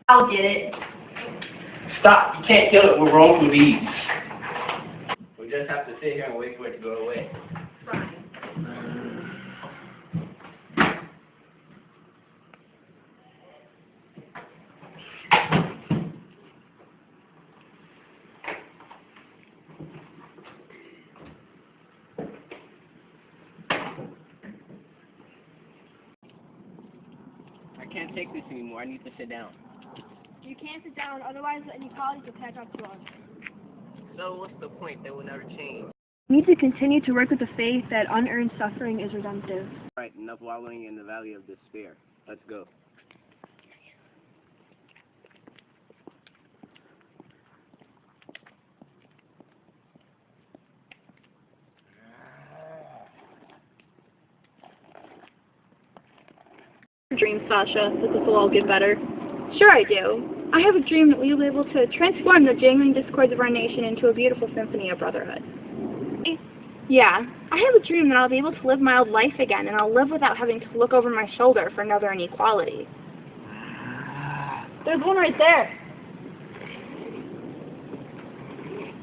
I'll get it. Stop! You can't kill it with wrongful deeds. We just have to sit here and wait for it to go away. I can't take this anymore. I need to sit down. You can't sit down, otherwise the inequalities will catch up to us. So what's the point? They will never change. We need to continue to work with the faith that unearned suffering is redemptive. Right, enough wallowing in the valley of despair. Let's go. Dream, Sasha, that this will all get better. Sure I do. I have a dream that we will be able to transform the jangling discords of our nation into a beautiful symphony of brotherhood. Yeah, I have a dream that I'll be able to live my old life again, and I'll live without having to look over my shoulder for another inequality. There's one right there.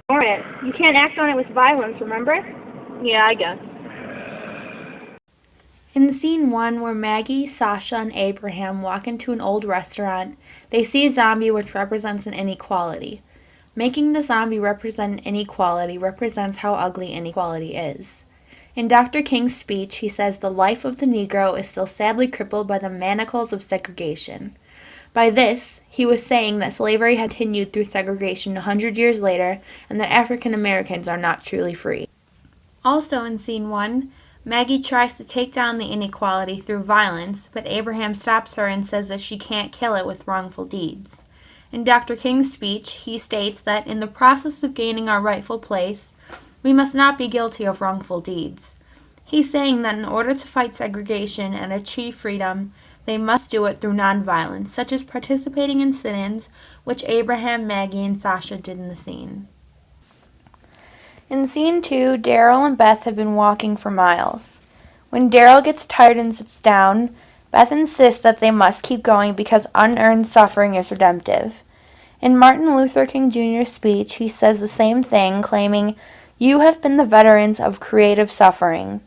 Ignore it. You can't act on it with violence, remember? Yeah, I guess. In scene 1, where Maggie, Sasha, and Abraham walk into an old restaurant, they see a zombie which represents an inequality. Making the zombie represent an inequality represents how ugly inequality is. In Dr. King's speech, he says the life of the Negro is still sadly crippled by the manacles of segregation. By this, he was saying that slavery had continued through segregation 100 years later, and that African Americans are not truly free. Also in scene 1, Maggie tries to take down the inequality through violence, but Abraham stops her and says that she can't kill it with wrongful deeds. In Dr. King's speech, he states that in the process of gaining our rightful place, we must not be guilty of wrongful deeds. He's saying that in order to fight segregation and achieve freedom, they must do it through nonviolence, such as participating in sit-ins, which Abraham, Maggie, and Sasha did in the scene. In scene 2, Daryl and Beth have been walking for miles. When Daryl gets tired and sits down, Beth insists that they must keep going because unearned suffering is redemptive. In Martin Luther King Jr.'s speech, he says the same thing, claiming, "You have been the veterans of creative suffering.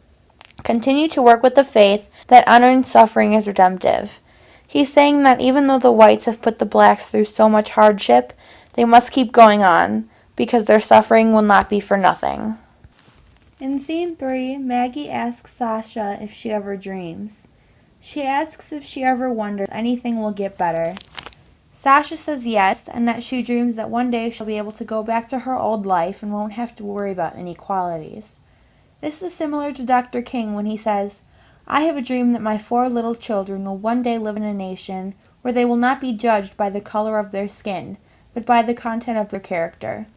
Continue to work with the faith that unearned suffering is redemptive." He's saying that even though the whites have put the blacks through so much hardship, they must keep going on, because their suffering will not be for nothing. In scene 3, Maggie asks Sasha if she ever dreams. She asks if she ever wonders if anything will get better. Sasha says yes, and that she dreams that one day she'll be able to go back to her old life and won't have to worry about inequalities. This is similar to Dr. King when he says, "I have a dream that my 4 little children will one day live in a nation where they will not be judged by the color of their skin, but by the content of their character."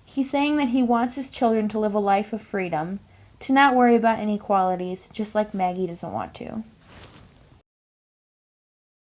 He's saying that he wants his children to live a life of freedom, to not worry about inequalities, just like Maggie doesn't want to.